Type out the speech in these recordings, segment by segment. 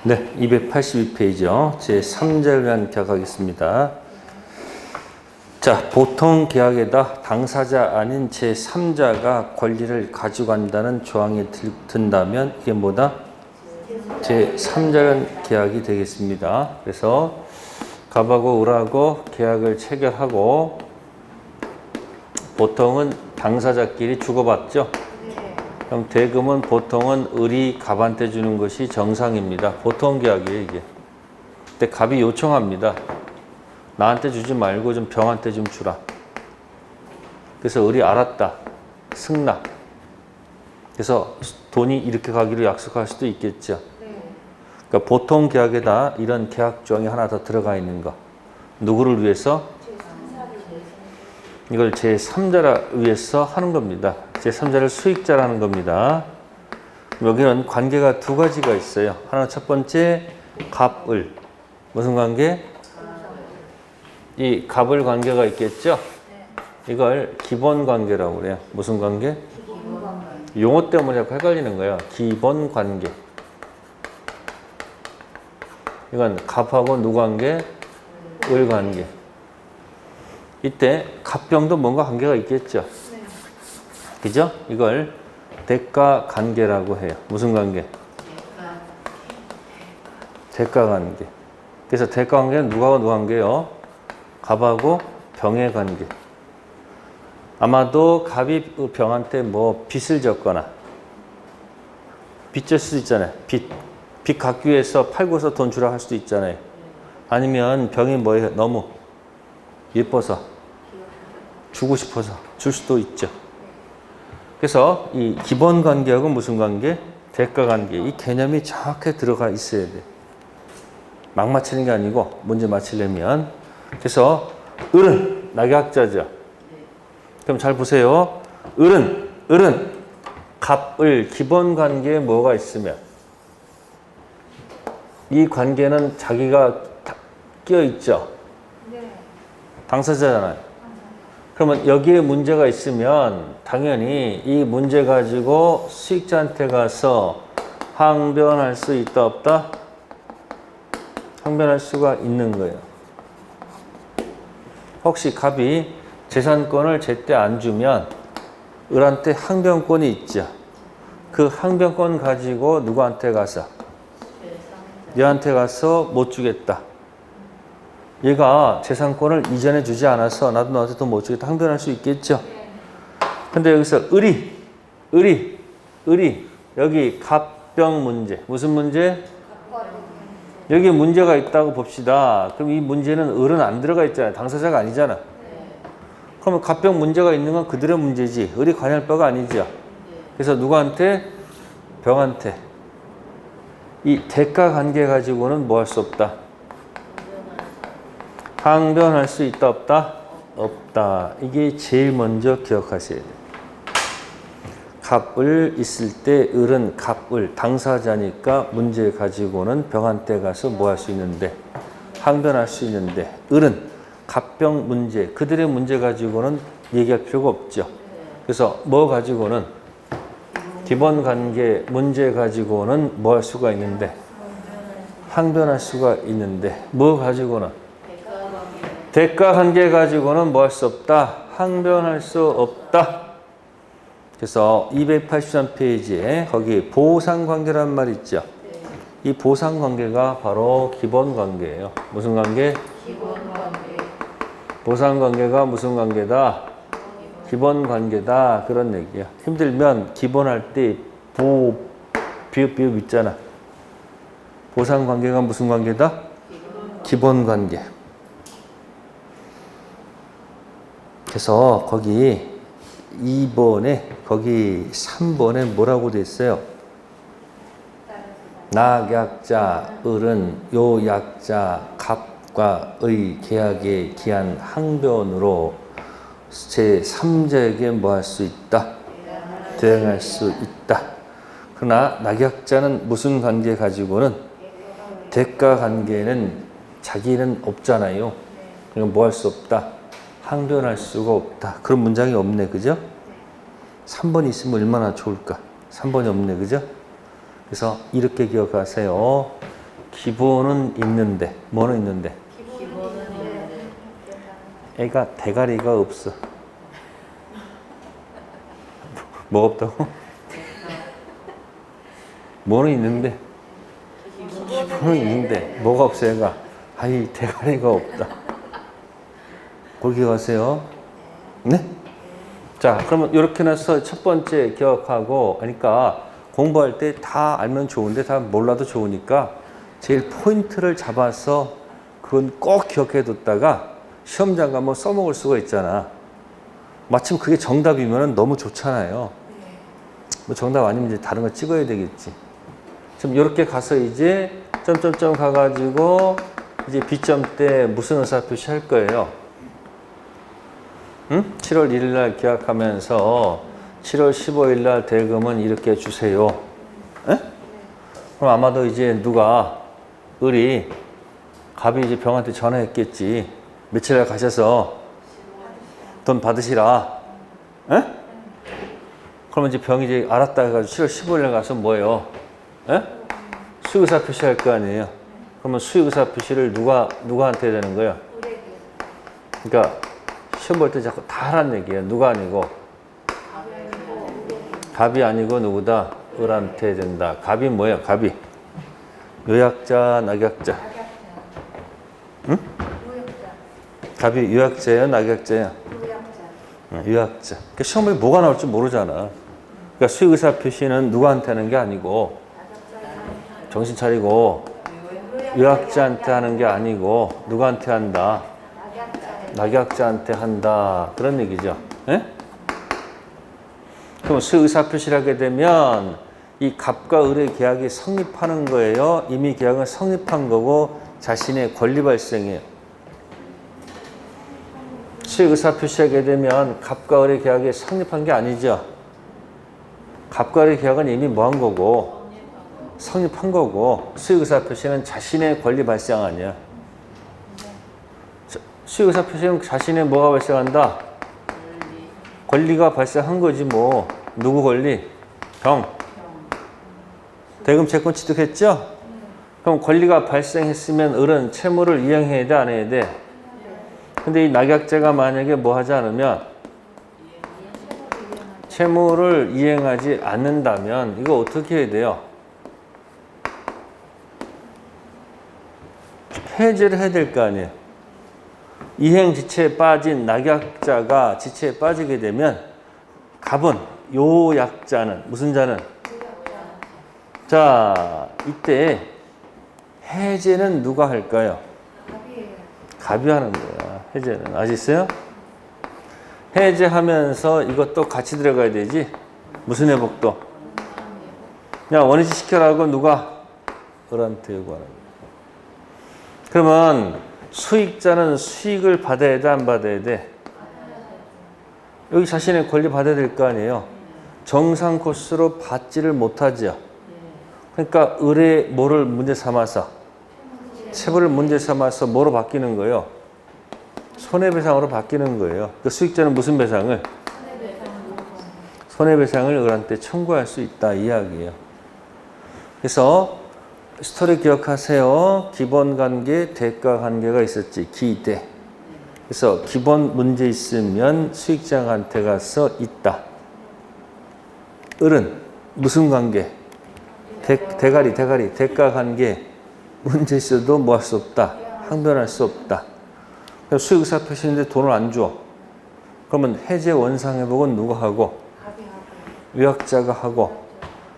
네, 282페이지요. 제3자에 대한 계약하겠습니다. 자, 보통 계약에다 당사자 아닌 제3자가 권리를 가져간다는 조항이 든다면 이게 뭐다? 제3자간 계약이 되겠습니다. 그래서 갑하고 을하고 계약을 체결하고 보통은 당사자끼리 주고받죠. 그럼 대금은 보통은 을이 갑한테 주는 것이 정상입니다. 보통 계약이에요, 이게. 근데 갑이 요청합니다. 나한테 주지 말고 좀 병한테 좀 주라. 그래서 을이 알았다. 승낙. 그래서 돈이 이렇게 가기로 약속할 수도 있겠죠. 그러니까 보통 계약에다 이런 계약 조항이 하나 더 들어가 있는 거. 누구를 위해서? 이걸 제3자를 위해서 하는 겁니다. 제3자를 수익자라는 겁니다. 여기는 관계가 두 가지가 있어요. 하나 첫 번째 갑을. 무슨 관계? 이 갑을 관계가 있겠죠? 이걸 기본 관계라고 그래요. 무슨 관계? 용어 때문에 자꾸 헷갈리는 거예요. 기본 관계. 이건 갑하고 누구 관계? 을 관계. 이때 갑병도 뭔가 관계가 있겠죠? 그죠? 이걸 대가 관계라고 해요. 무슨 관계? 대가 관계. 그래서 대가 관계는 누구하고 누구 관계요? 갑하고 병의 관계. 아마도 갑이 병한테 뭐 빚을 졌거나 빚 질 수도 있잖아요. 빚 갚기 위해서 팔고서 돈 주라 할 수도 있잖아요. 아니면 병이 뭐예요? 너무 예뻐서 주고 싶어서 줄 수도 있죠. 그래서 이 기본 관계하고 무슨 관계? 대가 관계. 이 개념이 정확하게 들어가 있어야 돼. 막 맞히는 게 아니고 문제 맞히려면. 그래서 을은 낙약자죠. 그럼 잘 보세요. 을은 갑을 기본 관계에 뭐가 있으면 이 관계는 자기가 끼어 있죠. 당사자잖아요. 그러면 여기에 문제가 있으면 당연히 이 문제 가지고 수익자한테 가서 항변할 수 있다 없다? 항변할 수가 있는 거예요. 혹시 갑이 재산권을 제때 안 주면 을한테 항변권이 있죠. 그 항변권 가지고 누구한테 가서? 얘한테 가서 못 주겠다. 얘가 재산권을 이전에 주지 않아서 나도 너한테 돈 못 주겠다. 항변할 수 있겠죠. 근데 여기서 을이 여기 갑병 문제. 무슨 문제? 여기 문제가 있다고 봅시다. 그럼 이 문제는 을은 안 들어가 있잖아요. 당사자가 아니잖아. 그러면 갑병 문제가 있는 건 그들의 문제지. 을이 관여할 바가 아니죠. 그래서 누구한테? 병한테. 이 대가 관계 가지고는 뭐 할 수 없다. 항변할 수 있다 없다? 없다. 이게 제일 먼저 기억하셔야 돼요. 갑을 있을 때 을은 갑을 당사자니까 문제 가지고는 병한테 가서 뭐 할 수 있는데 항변할 수 있는데 을은 갑병 문제 그들의 문제 가지고는 얘기할 필요가 없죠. 그래서 뭐 가지고는 기본 관계 문제 가지고는 뭐 할 수가 있는데 항변할 수가 있는데 뭐 가지고는 대가 관계 가지고는 뭐 할 수 없다. 항변할 수 없다. 그래서 283페이지에 거기 보상관계란 말 있죠. 이 보상관계가 바로 기본 관계예요. 무슨 관계? 기본 관계. 보상관계가 무슨 관계다? 기본 관계다. 그런 얘기야. 힘들면 기본할 때 비읍 있잖아. 보상관계가 무슨 관계다? 기본 관계. 그래서 거기 2번에 거기 3번에 뭐라고 돼 있어요? 낙약자 을은 요 약자 갑과 의 계약에 기한 항변으로 제3자에게 뭐 할 수 있다? 대응할 수 있다. 그러나 낙약자는 무슨 관계 가지고는 대가 관계는 자기는 없잖아요. 그러니까 뭐 할 수 없다? 항변할 수가 없다. 그런 문장이 없네. 그죠? 3번이 있으면 얼마나 좋을까? 3번이 없네. 그죠? 그래서 이렇게 기억하세요. 기본은 있는데 뭐는 있는데 애가 대가리가 없어. 뭐가 없다고? 뭐는 있는데 기본은 있는데 뭐가 없어 애가. 아이 대가리가 없다. 거기 가세요. 네? 자 그러면 이렇게 해서 첫 번째 기억하고 그러니까 공부할 때 다 알면 좋은데 다 몰라도 좋으니까 제일 포인트를 잡아서 그건 꼭 기억해 뒀다가 시험장 가면 써먹을 수가 있잖아. 마침 그게 정답이면 너무 좋잖아요. 뭐 정답 아니면 이제 다른 거 찍어야 되겠지. 좀 이렇게 가서 이제 점점점 가가지고 이제 B점 때 무슨 의사표시 할 거예요? 응? 7월 1일 날 기약하면서 7월 15일 날 대금은 이렇게 주세요. 에? 그럼 아마도 이제 누가 을이 갑이 이제 병한테 전화했겠지. 며칠 날 가셔서 돈 받으시라. 에? 그러면 이제 병이 이제 알았다 해가지고 7월 15일 날 가서 뭐예요? 에? 수익의사 표시할 거 아니에요. 그러면 수익의사 표시를 누구한테 해야 되는 거예요? 그러니까 시험 볼 때 자꾸 다 하란 얘기예요. 누가 아니고 갑이 아니고 누구다? 을한테 해야 된다. 갑이 뭐예요? 갑이 요약자, 낙약자. 응? 갑이 요약자예요, 낙약자예요? 요약자. 그러니까 시험에 뭐가 나올지 모르잖아. 그러니까 수익의사 표시는 누구한테 하는 게 아니고 정신 차리고 요약자한테 하는 게 아니고 누구한테 한다? 낙약자한테 한다. 그런 얘기죠. 예? 그럼 수의사 표시를 하게 되면 이 갑과 을의 계약이 성립하는 거예요. 이미 계약은 성립한 거고 자신의 권리 발생이에요. 수의사 표시하게 되면 갑과 을의 계약이 성립한 게 아니죠. 갑과 을의 계약은 이미 뭐 한 거고 성립한 거고 수의사 표시는 자신의 권리 발생 아니야. 수의사 표시는 자신의 뭐가 발생한다? 권리가 발생한 거지 뭐. 누구 권리? 병. 대금 채권 취득했죠? 그럼 권리가 발생했으면 을은 채무를 이행해야 돼, 안 해야 돼? 근데 이 낙약자가 만약에 뭐 하지 않으면 채무를 이행하지 않는다면 이거 어떻게 해야 돼요? 해제를 해야 될 거 아니에요. 이행 지체에 빠진 낙약자가 지체에 빠지게 되면 갑은 요약자는 무슨 자는? 자 이때 해제는 누가 할까요? 갑이 하는 거야. 해제는 아시겠어요? 해제하면서 이것도 같이 들어가야 되지. 무슨 회복도? 그냥 원위치 시켜라고 누가? 을한테 요구하는 거야. 그러면 수익자는 수익을 받아야 돼, 안 받아야 돼? 여기 자신의 권리 받아야 될 거 아니에요. 정상 코스로 받지를 못하죠. 그러니까 을의 뭐를 문제 삼아서? 채무를 문제 삼아서 뭐로 바뀌는 거예요? 손해배상으로 바뀌는 거예요. 그 수익자는 무슨 배상을? 손해배상을 을한테 청구할 수 있다 이 이야기예요. 그래서 스토리 기억하세요. 기본 관계, 대가 관계가 있었지. 기대. 그래서 기본 문제 있으면 수익자한테 가서 있다. 을은 무슨 관계? 대가리. 대가 관계. 문제 있어도 뭐 할 수 없다. 항변할 수 없다. 수익의사 표시인데 돈을 안 줘. 그러면 해제 원상회복은 누가 하고? 요약자가 하고.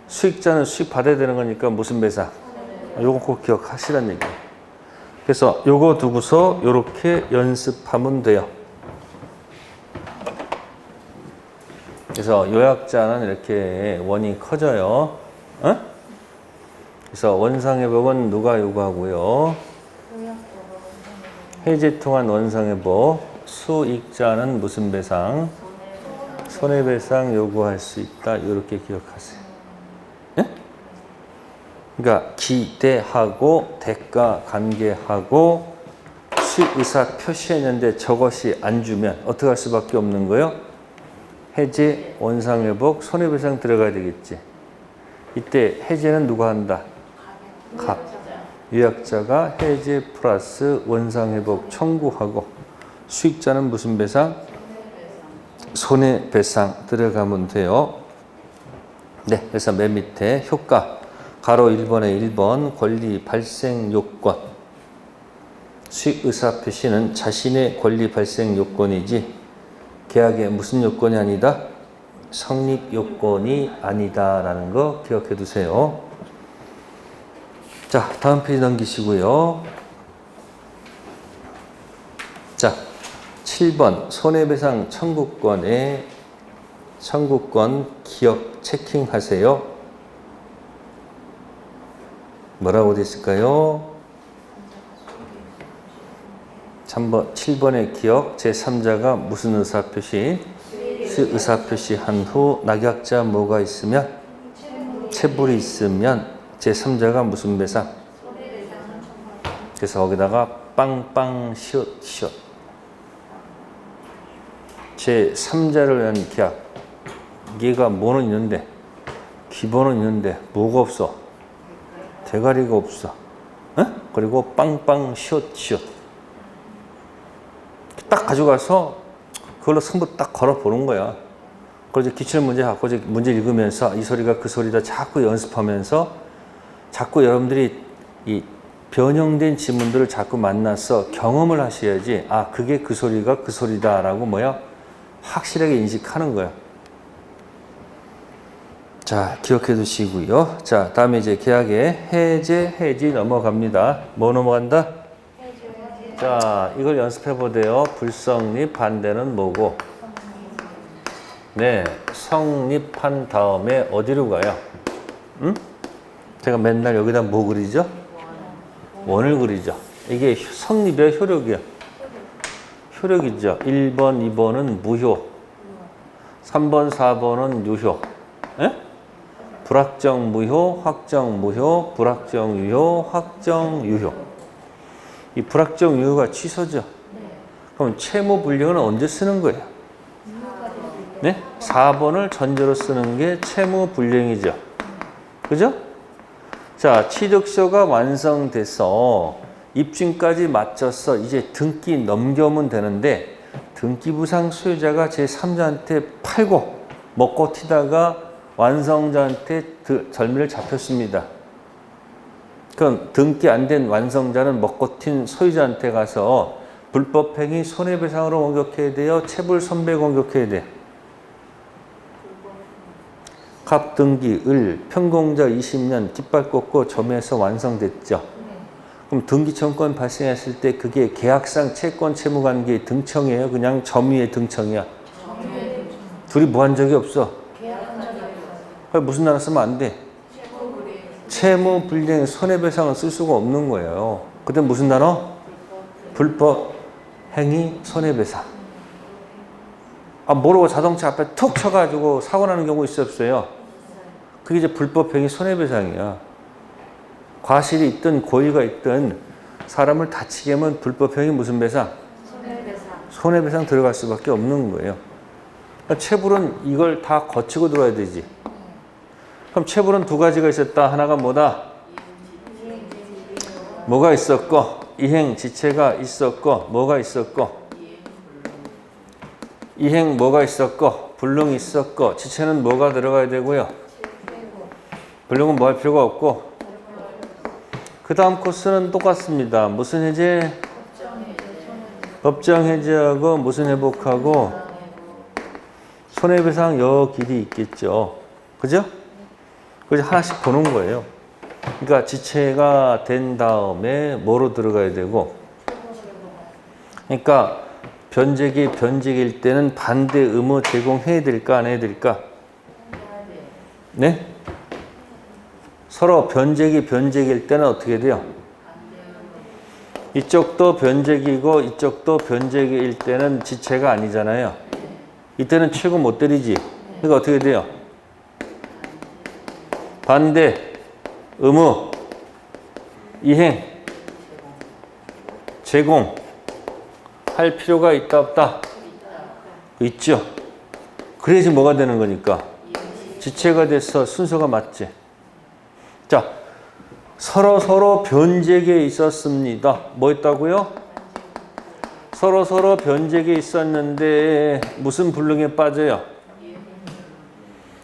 수익자는 수익 받아야 되는 거니까 무슨 배상? 요거 꼭 기억하시란 얘기예요. 그래서 요거 두고서 요렇게 연습하면 돼요. 그래서 요약자는 이렇게 원이 커져요. 어? 그래서 원상회복은 누가 요구하고요? 해제 통한 원상회복. 수익자는 무슨 배상? 손해배상 요구할 수 있다. 이렇게 기억하세요. 예? 그러니까 기대하고 대가 관계하고 수익의사 표시했는데 저것이 안 주면 어떻게 할 수밖에 없는 거예요? 해제, 원상회복, 손해배상 들어가야 되겠지. 이때 해제는 누가 한다? 갑. 유약자가 해제 플러스 원상회복 청구하고 수익자는 무슨 배상? 손해배상 들어가면 돼요. 네, 그래서 맨 밑에 효과 가로 1번에 1번 권리 발생 요건 수익 의사 표시는 자신의 권리 발생 요건이지 계약의 무슨 요건이 아니다? 성립 요건이 아니다라는 거 기억해 두세요. 자, 다음 페이지 넘기시고요. 자, 7번 손해배상 청구권에 청구권 기억 체킹하세요. 뭐라고 되어 있을까요? 3번, 7번의 기억 제3자가 무슨 의사표시? 의사표시한 후 낙약자 뭐가 있으면? 체불이 있으면 제3자가 무슨 배상? 그래서 거기다가 빵빵 시옷 시옷 제3자를 위한 계약 얘가 뭐는 있는데 기본은 있는데 뭐가 없어? 대가리가 없어. 에? 그리고 빵빵 시옷 시옷 딱 가져가서 그걸로 승부 딱 걸어보는 거야. 그걸 이제 기출문제 갖고 이제 문제 읽으면서 이 소리가 그 소리다 자꾸 연습하면서 자꾸 여러분들이 이 변형된 지문들을 자꾸 만나서 경험을 하셔야지 아 그게 그 소리가 그 소리다라고 뭐야 확실하게 인식하는 거야. 자 기억해 두시고요. 자 다음에 이제 계약의 해지 넘어갑니다. 뭐 넘어간다? 자 이걸 연습해 보세요. 불성립 반대는 뭐고? 네 성립한 다음에 어디로 가요? 응? 제가 맨날 여기다 뭐 그리죠? 원을 그리죠. 이게 성립이야 효력이야? 효력이죠. 1번 2번은 무효 3번 4번은 유효 에? 불확정 무효 확정 무효 불확정 유효 확정 유효 이 불확정 유효가 취소죠. 그럼 채무 불이행은 언제 쓰는 거예요? 네? 4번을 전제로 쓰는 게 채무 불이행이죠. 그죠? 자, 취득서가 완성돼서 입증까지 마쳐서 이제 등기 넘겨오면 되는데 등기부상 소유자가 제3자한테 팔고 먹고 튀다가 완성자한테 절미를 잡혔습니다. 그럼 등기 안 된 완성자는 먹고 튄 소유자한테 가서 불법행위 손해배상으로 공격해야 돼요? 체불 손배 공격해야 돼요? 갑등기 을 평공자 20년 깃발 꽂고 점에서 완성됐죠. 그럼 등기청권 발생했을 때 그게 계약상 채권 채무관계의 등청이에요? 그냥 점유의 등청이야? 둘이 뭐 한 적이 없어? 무슨 단어 쓰면 안 돼? 채무 불이행 손해배상을 쓸 수가 없는 거예요. 그때 무슨 단어? 불법 행위 손해배상. 아 모르고 자동차 앞에 툭 쳐가지고 사고 나는 경우 있었어요. 그게 이제 불법 행위 손해배상이야. 과실이 있든 고의가 있든 사람을 다치게 하면 불법 행위 무슨 배상? 손해배상 들어갈 수밖에 없는 거예요. 그러니까 체불은 이걸 다 거치고 들어야 되지. 그럼 체불은 두 가지가 있었다. 하나가 뭐다? 뭐가 있었고 이행 지체가 있었고 뭐가 있었고 이행 뭐가 있었고 불능이 있었고 지체는 뭐가 들어가야 되고요. 불능은 뭐 할 필요가 없고 그 다음 코스는 똑같습니다. 무슨 해제? 법정 해제하고 무슨 회복하고 손해배상 여길이 있겠죠. 그죠? 그래서 하나씩 보는 거예요. 그러니까 지체가 된 다음에 뭐로 들어가야 되고 그러니까 변제기일 때는 반대 의무 제공해야 될까 안 해야 될까? 네? 서로 변제기일 때는 어떻게 돼요? 이쪽도 변제기고 이쪽도 변제기일 때는 지체가 아니잖아요. 이때는 최고 못 때리지. 그러니까 어떻게 돼요? 반대, 의무, 이행, 제공 할 필요가 있다 없다? 있죠. 그래야지 뭐가 되는 거니까? 지체가 돼서 순서가 맞지. 자, 서로 변제기에 있었습니다. 뭐 있다고요? 서로 변제기에 있었는데 무슨 불능에 빠져요?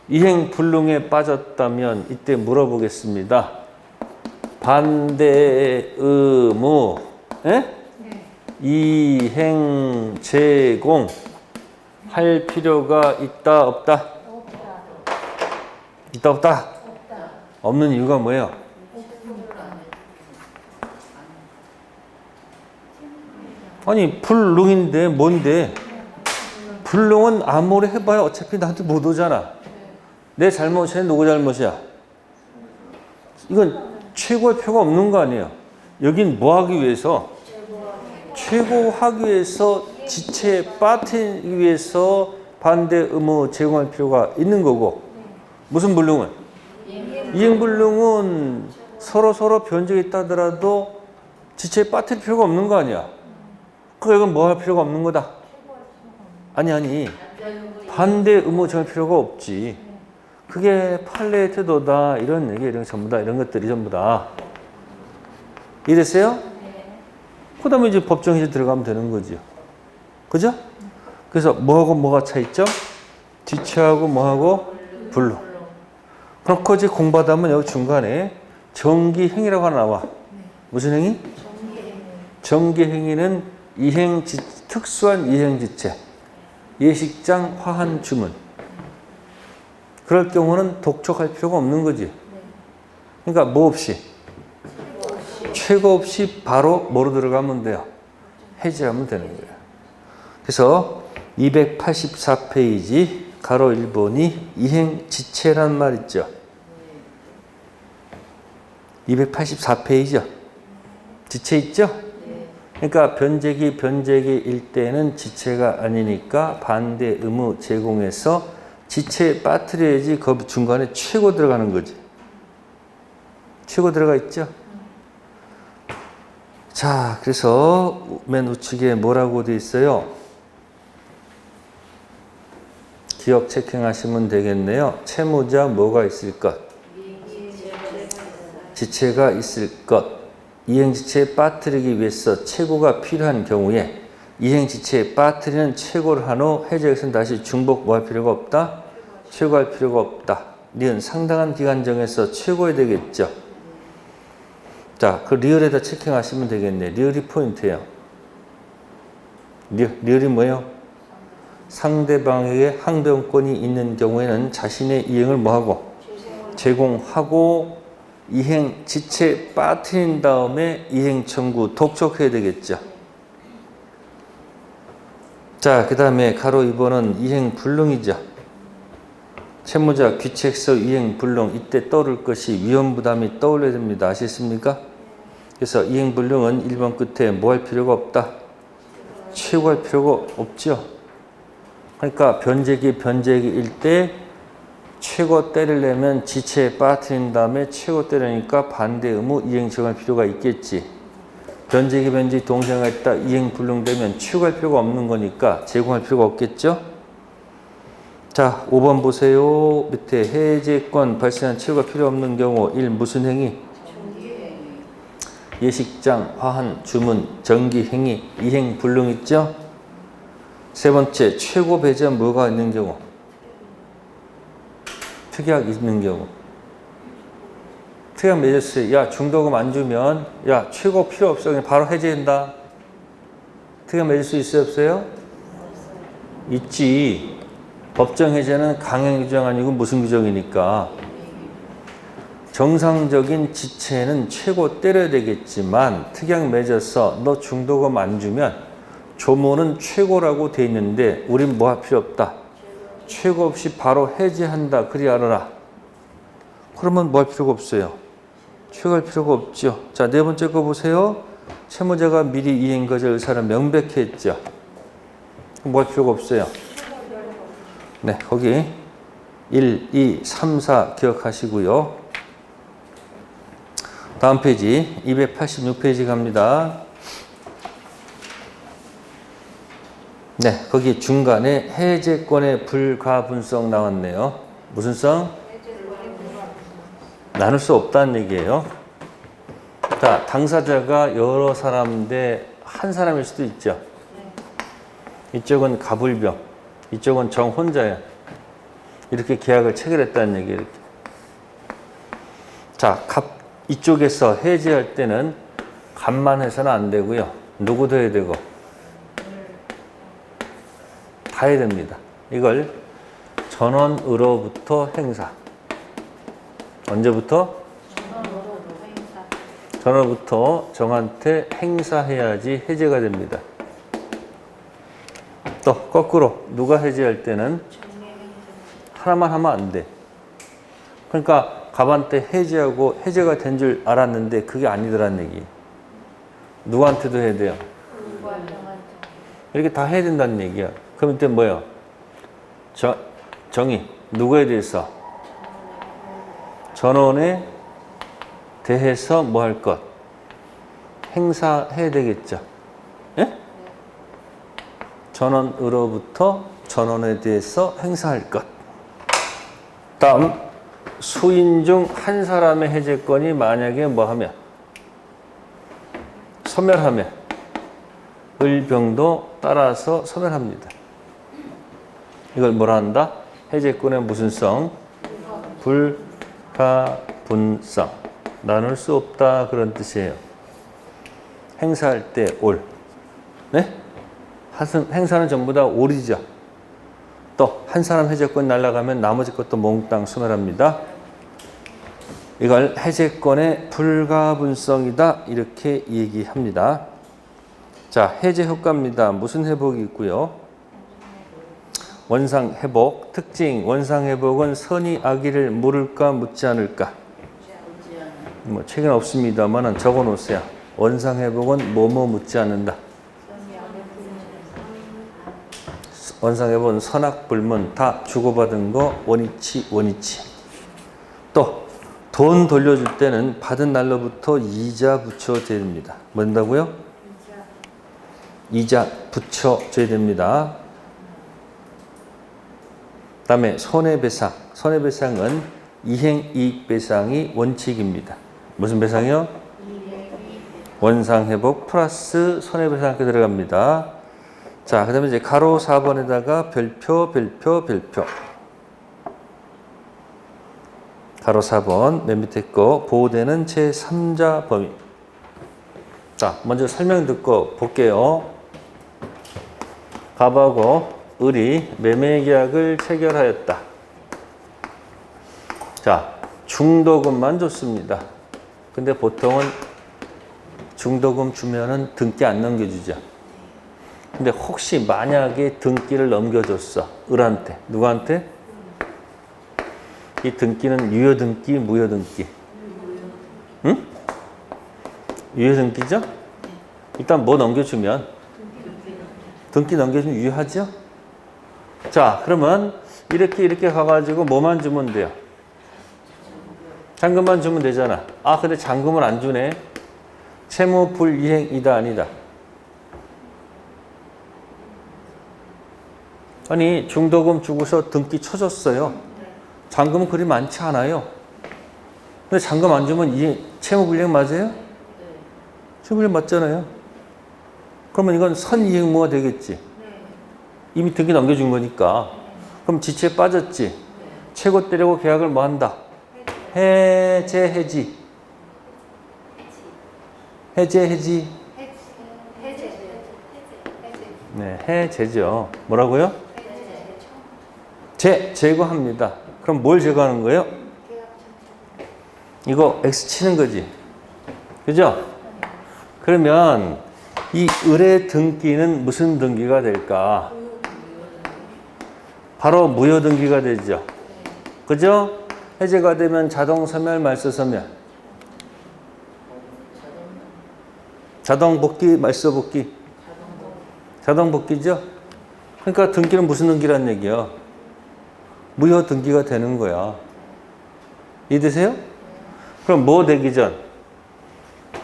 이행 불능에 빠졌다면 이때 물어보겠습니다. 반대 의무, 이행 제공 할 필요가 있다 없다? 있다 없다? 없는 이유가 뭐예요? 아니 불능인데 뭔데? 불능은 아무리 해봐야 어차피 나한테 못 오잖아. 내 잘못이야? 누구 잘못이야? 이건 최고할 필요가 없는 거 아니에요. 여긴 뭐 하기 위해서? 최고하기 위해서 지체에 빠뜨리기 위해서 반대 의무 제공할 필요가 있는 거고. 무슨 불능은? 이행불능은 서로 변적이 있다 하더라도 지체에 빠뜨릴 필요가 없는 거 아니야. 그러니까 이건 뭐 할 필요가 없는 거다. 아니 반대 의무 정할 필요가 없지. 그게 판례의 태도다. 이런 얘기 이런 전부 다 이런 것들이 전부 다 이랬어요? 그 다음에 이제 법정에 이제 들어가면 되는 거죠. 그죠? 그래서 뭐하고 뭐가 차있죠? 지체하고 뭐하고 불능. 그렇고 이제 공부하다 보면 여기 중간에 정기행위라고 하나 나와. 무슨 행위? 정기행위는 특수한 이행지체. 예식장, 화한, 주문. 그럴 경우는 독촉할 필요가 없는 거지. 그러니까 뭐 없이? 최고 없이 바로 뭐로 들어가면 돼요? 해제하면 되는 거예요. 그래서 284페이지 가로 1번이 이행지체란 말 있죠. 284페이지요. 지체 있죠? 그러니까 변제기일 때는 지체가 아니니까 반대 의무 제공해서 지체에 빠뜨려야지 그 중간에 최고 들어가는 거지. 최고 들어가 있죠? 자, 그래서 맨 우측에 뭐라고 돼 있어요? 기억 체킹하시면 되겠네요. 채무자 뭐가 있을 것? 지체가 있을 것. 이행지체에 빠뜨리기 위해서 최고가 필요한 경우에 이행지체에 빠뜨리는 최고를 한 후 해제에서는 다시 중복 뭐 할 필요가 없다? 최고할 필요가 없다. 니은 상당한 기간 정해서 최고해야 되겠죠. 자, 그 리얼에다 체킹하시면 되겠네. 리얼이 포인트예요. 리얼이 뭐예요? 상대방에게 항변권이 있는 경우에는 자신의 이행을 뭐하고? 제공하고 이행 지체에 빠뜨린 다음에 이행 청구 독촉해야 되겠죠. 자, 그 다음에 가로 2번은 이행 불능이죠. 채무자 귀책서 이행 불능 이때 떠오를 것이 위험 부담이 떠올려야 됩니다. 아시겠습니까? 그래서 이행 불능은 1번 끝에 뭐 할 필요가 없다? 최고할 필요가 없죠. 그러니까 변제기일 때 최고 때리려면 지체에 빠뜨린 다음에 최고 때리니까 반대 의무 이행 정할 필요가 있겠지. 변제기 동생가 있다 이행 불능되면 최고할 필요가 없는 거니까 제공할 필요가 없겠죠. 자, 5번 보세요. 밑에 해제권 발생한 최고가 필요 없는 경우 1. 무슨 행위? 예식장, 화한, 주문, 정기행위, 이행 불능 있죠. 세 번째, 최고 배제한 뭐가 있는 경우? 특약 있는 경우. 특약 맺었어요. 야, 중도금 안 주면 야, 최고 필요 없어. 그냥 바로 해제한다. 특약 맺을 수 있어요? 없어요? 있지. 법정 해제는 강행 규정 아니고 무슨 규정이니까. 정상적인 지체는 최고 때려야 되겠지만 특약 맺어서 너 중도금 안 주면 조문은 최고라고 돼 있는데 우린 뭐 할 필요 없다. 최고 없이 바로 해제한다. 그리 알아라. 그러면 뭐 할 필요가 없어요. 최고할 필요가 없죠. 자, 네 번째 거 보세요. 채무자가 미리 이행거절 의사를 명백히 했죠. 뭐 할 필요가 없어요. 네, 거기 1, 2, 3, 4 기억하시고요. 다음 페이지 286페이지 갑니다. 네, 거기 중간에 해제권의 불가분성 나왔네요. 무슨 성? 나눌 수 없다는 얘기예요. 자, 당사자가 여러 사람인데 한 사람일 수도 있죠. 이쪽은 갑을병, 이쪽은 정 혼자야. 이렇게 계약을 체결했다는 얘기예요. 이렇게. 자, 이쪽에서 해지할 때는 갑만 해서는 안 되고요. 누구도 해야 되고 다 해야 됩니다. 이걸 전원으로부터 행사. 언제부터? 전원으로부터 정한테 행사해야지 해제가 됩니다. 또 거꾸로 누가 해제할 때는 하나만 하면 안 돼. 그러니까 갑한테 해제하고 해제가 된 줄 알았는데 그게 아니더란 얘기. 누구한테도 해야 돼요? 이렇게 다 해야 된다는 얘기야. 그럼 이때 뭐예요? 정의. 누구에 대해서? 전원에 대해서 뭐 할 것? 행사해야 되겠죠. 예? 전원으로부터 전원에 대해서 행사할 것. 다음, 수인 중 한 사람의 해제권이 만약에 뭐 하면? 소멸하면 을병도 따라서 소멸합니다. 이걸 뭐라 한다? 해제권의 무슨 성? 불가분성. 나눌 수 없다 그런 뜻이에요. 행사할 때 올. 네? 행사는 전부 다 올이죠. 또 한 사람 해제권 날아가면 나머지 것도 몽땅 소멸합니다. 이걸 해제권의 불가분성이다 이렇게 얘기합니다. 자, 해제 효과입니다. 무슨 회복이 있고요? 원상 회복. 특징 원상 회복은 선이 악의를 물을까 묻지 않을까? 뭐 책은 없습니다만 적어 놓으세요. 원상 회복은 뭐뭐 묻지 않는다. 원상 회복은 선악불문 다 주고받은 거 원이치. 또 돈 돌려줄 때는 받은 날로부터 이자 붙여줘야 됩니다. 뭔다고요? 이자 붙여줘야 됩니다. 그 다음에 손해배상. 손해배상은 이행이익배상이 원칙입니다. 무슨 배상이요? 원상회복 플러스 손해배상 이렇게 들어갑니다. 자, 그 다음에 이제 가로 4번에다가 별표. 가로 4번 맨 밑에 거 보호되는 제3자 범위. 자, 먼저 설명 듣고 볼게요. 갑하고 을이 매매계약을 체결하였다. 자, 중도금만 줬습니다. 근데 보통은 중도금 주면은 등기 안 넘겨주죠. 근데 혹시 만약에 등기를 넘겨줬어. 을한테. 누구한테? 이 등기는 유효등기, 무효등기? 응? 유효등기죠? 일단 뭐 넘겨주면? 등기 넘겨주면 유효하죠? 자, 그러면 이렇게 가가지고 뭐만 주면 돼요? 잔금만 주면 되잖아. 아, 근데 잔금을 안 주네. 채무 불이행이다, 아니다? 아니, 중도금 주고서 등기 쳐줬어요. 잔금은 그리 많지 않아요. 근데 잔금 안 주면 이 채무 불이행 맞아요? 채무 불이행 맞잖아요. 그러면 이건 선이행무가 되겠지. 이미 등기 넘겨준 거니까. 그럼 지체에 빠졌지. 최고 때리고 계약을 뭐 한다? 해지. 네, 해제죠. 뭐라고요? 제거합니다. 그럼 뭘 제거하는 거예요? 이거 X 치는 거지. 그죠? 그러면 이 을의 등기는 무슨 등기가 될까? 바로 무효 등기가 되죠. 그죠? 해제가 되면 자동 소멸, 말소 소멸. 자동 복귀, 말소 복귀. 자동 복귀죠? 그러니까 등기는 무슨 등기란 얘기야? 무효 등기가 되는 거야. 이해되세요? 그럼 뭐 되기 전?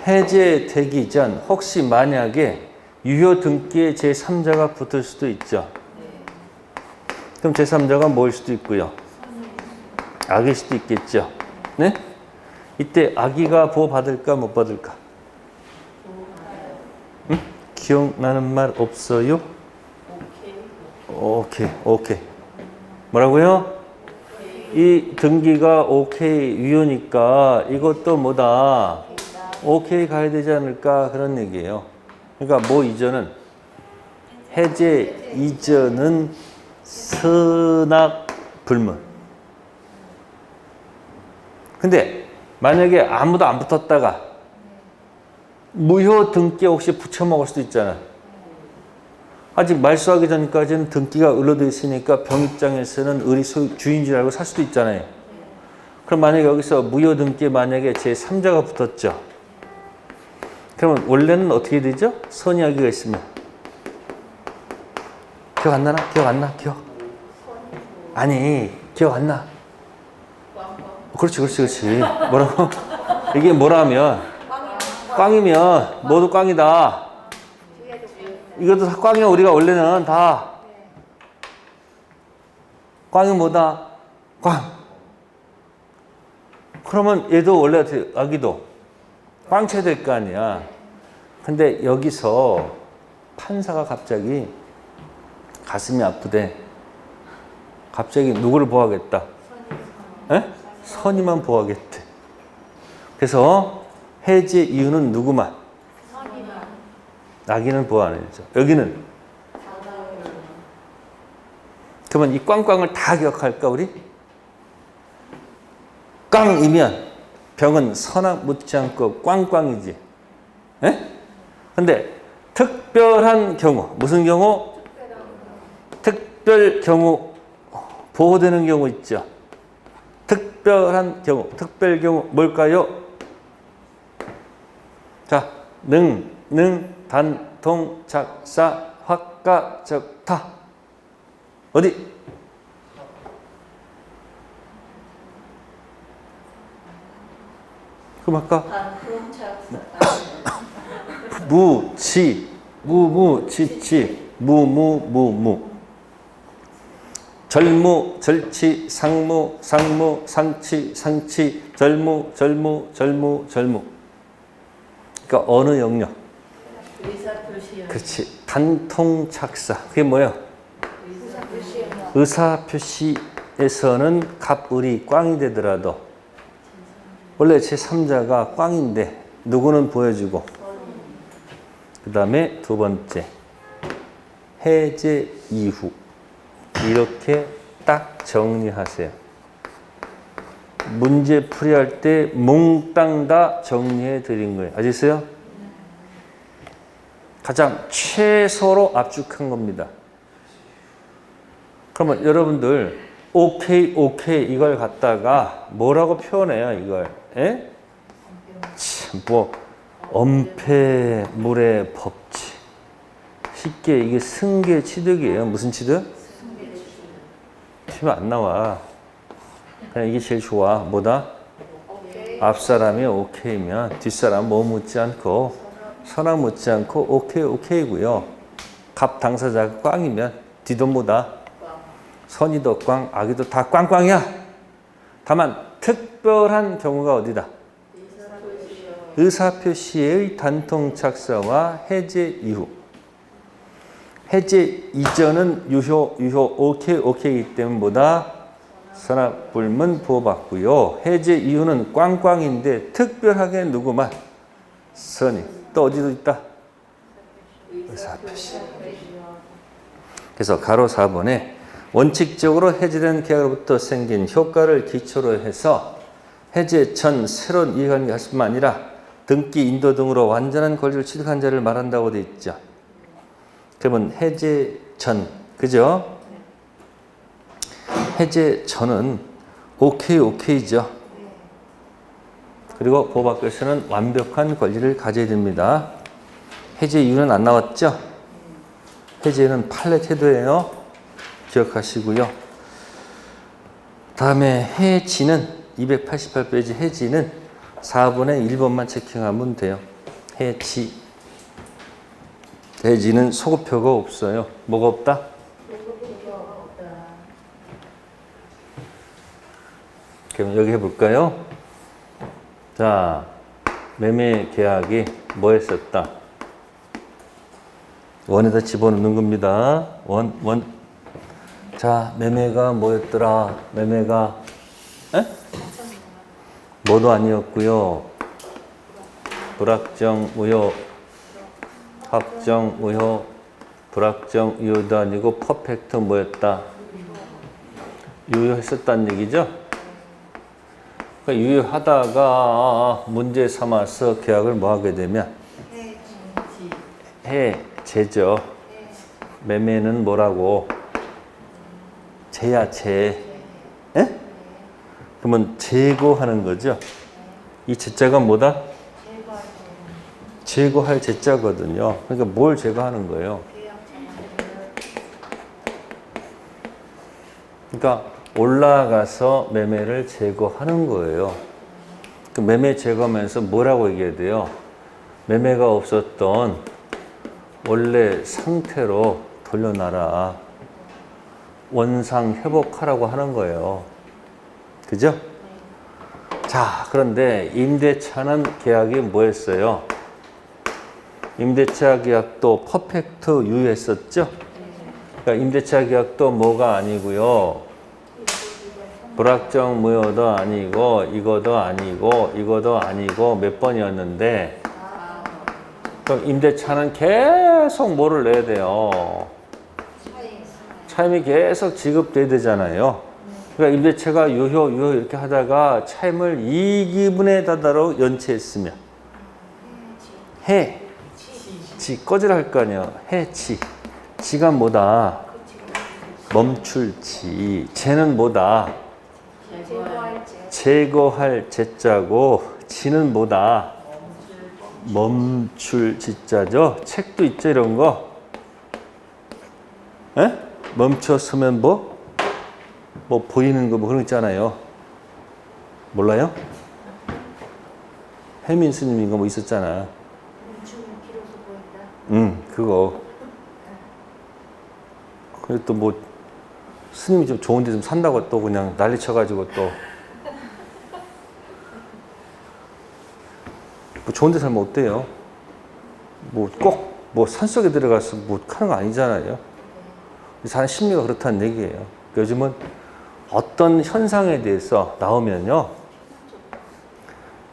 해제되기 전 혹시 만약에 유효 등기에 제3자가 붙을 수도 있죠. 그럼 제3자가 뭐일 수도 있고요. 악일 수도 있겠죠. 네? 이때 아기가 보호받을까 못 받을까? 응? 기억나는 말 없어요? 오케이. 뭐라고요? 이 등기가 오케이 유효니까 이것도 뭐다? 오케이 가야 되지 않을까? 그런 얘기예요. 그러니까 뭐 이전은 해제 이전은 선악 불문. 근데 만약에 아무도 안 붙었다가 무효 등기에 혹시 붙여 먹을 수도 있잖아. 아직 말소하기 전까지는 등기가 을로돼 있으니까 병 입장에서는 을이 주인 줄 알고 살 수도 있잖아요. 그럼 만약에 여기서 무효 등기에 만약에 제3자가 붙었죠. 그러면 원래는 어떻게 되죠? 선이야기가 있으면. 기억 안 나나? 기억 안 나? 기억? 아니, 기억 안 나? 그렇지. 뭐라고? 이게 뭐라면? 꽝이면 모두 꽝이다. 이것도 다 꽝이야. 우리가 원래는 다. 꽝이 뭐다? 꽝. 그러면 얘도 원래 아기도 꽝쳐야 될 거 아니야. 근데 여기서 판사가 갑자기 가슴이 아프대. 갑자기 누구를 보호하겠다? 선이만 보호하겠대. 그래서 해제 이유는 누구만? 아기는 보호 안 해주죠. 여기는? 그러면 이 꽝꽝을 다 기억할까 우리? 꽝이면 병은 선악 묻지 않고 꽝꽝이지. 근데 특별한 경우, 무슨 경우? 특별 경우, 보호되는 경우 있죠. 특별한 경우, 특별 경우 뭘까요? 자, 능, 단통, 작사, 확가, 적타. 어디? 그럼 아까 무무치치 무무무무 절무 절치 상무 상치 절무 그러니까 어느 영역? 그렇지. 단통 작사. 그게 뭐예요? 의사표시에서는 갑을이 꽝이 되더라도 원래 제3자가 꽝인데 누구는 보여주고 그 다음에 두 번째 해제 이후 이렇게 딱 정리하세요. 문제 풀이할 때 몽땅 다 정리해 드린 거예요. 아시겠어요? 가장 최소로 압축한 겁니다. 그러면 여러분들 오케이 이걸 갖다가 뭐라고 표현해요 이걸? 참 뭐 엄폐물의 법칙. 쉽게 이게 승계 취득이에요. 무슨 취득? 시험 안 나와. 그냥 이게 제일 좋아. 뭐다? 앞사람이 오케이면 뒷사람 뭐 묻지 않고 선악 묻지 않고 오케이고요. 갑 당사자가 꽝이면 뒤도 뭐다? 선이도 꽝, 아기도 다 꽝꽝이야. 다만 특별한 경우가 어디다? 의사표시의 단통 착사와 해제 이후. 해제 이전은 유효 오케이이기 때문에 뭐다? 선악불문 보호받고요. 해제 이후는 꽝꽝인데 특별하게 누구만? 선이. 또 어디도 있다? 의사표시. 그래서 가로 4번에 원칙적으로 해제된 계약으로부터 생긴 효과를 기초로 해서 해제 전 새로운 이해관계 할 뿐만 아니라 등기 인도 등으로 완전한 권리를 취득한 자를 말한다고 되어 있죠. 그러면 해제 전, 그죠? 해제 전은 오케이죠. 그리고 보호받고서는 완벽한 권리를 가져야 됩니다. 해제 이유는 안 나왔죠? 해제는 판례 태도예요. 기억하시고요. 다음에 해지는 288페이지 해지는 4번에 1번만 체킹하면 돼요. 해지는 소급표가 없어요. 뭐가 없다? 그럼 여기 해볼까요? 자, 매매 계약이 뭐 했었다? 원에다 집어넣는 겁니다. 원. 자, 매매가 뭐였더라? 매매가, 에? 뭐도 아니었고요. 불확정 우효, 확정 우효, 불확정 우효도 아니고 퍼펙트 뭐였다? 유효했었다는 얘기죠? 그러니까 유효하다가 문제 삼아서 계약을 뭐 하게 되면 해제죠. 매매는 뭐라고? 제야 제. 에? 그러면 제거하는 거죠. 이 제자가 뭐다? 제거할 제자거든요. 그러니까 뭘 제거하는 거예요? 그러니까 올라가서 매매를 제거하는 거예요. 그 매매 제거하면서 뭐라고 얘기해야 돼요? 매매가 없었던 원래 상태로 돌려놔라. 원상 회복하라고 하는 거예요. 그죠? 자, 그런데 임대차는 계약이 뭐였어요? 임대차 계약도 퍼펙트 유효했었죠? 그러니까 임대차 계약도 뭐가 아니고요. 불확정 무효도 아니고 이거도 아니고 이거도 아니고 몇 번이었는데 그럼 임대차는 계속 뭐를 내야 돼요? 차임이 계속 지급돼야 되잖아요. 그러니까 임대차가 유효 이렇게 하다가 차임을 2기분에 다다로 연체했으면 지 꺼지라 할 거 아니야. 지가 뭐다? 멈출지. 제는 뭐다? 제거할 제자고 지는 뭐다? 멈출 지자죠. 책도 있죠, 이런 거. 에? 멈췄으면 뭐 보이는 거 뭐 그런 거 있잖아요. 몰라요? 혜민 스님인가 뭐 있었잖아. 그거. 그래 또 뭐 스님이 좀 좋은 데 좀 산다고 또 그냥 난리 쳐가지고 또 뭐 좋은 데 살면 어때요? 뭐 꼭 뭐 산속에 들어가서 뭐 하는 거 아니잖아요. 사람 심리가 그렇다는 얘기예요. 요즘은 어떤 현상에 대해서 나오면요,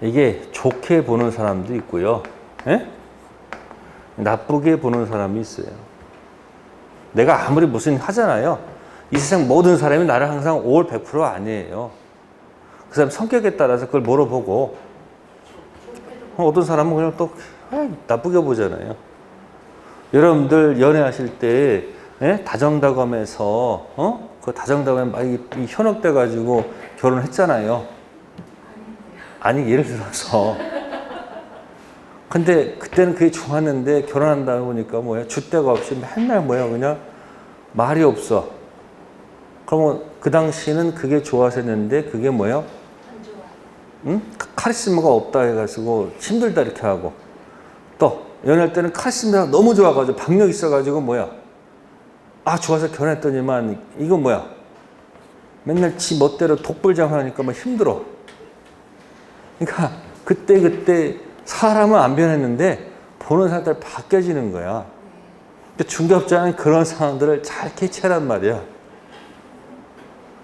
이게 좋게 보는 사람도 있고요, 에? 나쁘게 보는 사람이 있어요. 내가 아무리 무슨 하잖아요. 이 세상 모든 사람이 나를 항상 5월 100% 아니에요. 그 사람 성격에 따라서 그걸 물어보고, 어떤 사람은 그냥 또 나쁘게 보잖아요. 여러분들 연애하실 때 다정다감해서 그 다정다감에 막 이 현혹돼 가지고 결혼했잖아요. 아니 예를 들어서 근데 그때는 그게 좋았는데 결혼한다 보니까 뭐야 줏대가 없이 맨날 뭐야 그냥 말이 없어. 그러면 그 당시는 그게 좋아서 했는데 그게 뭐야? 응? 카리스마가 없다 해가지고 힘들다 이렇게 하고 또 연애할 때는 카리스마가 너무 좋아가지고 박력 있어가지고 뭐야 좋아서 결혼했더니만 이거 뭐야 맨날 지 멋대로 독불장 하니까 막 힘들어. 그러니까 그때 사람은 안 변했는데 보는 사람들 바뀌어지는 거야. 그러니까 중개업자는 그런 상황들을 잘 캐치하란 말이야.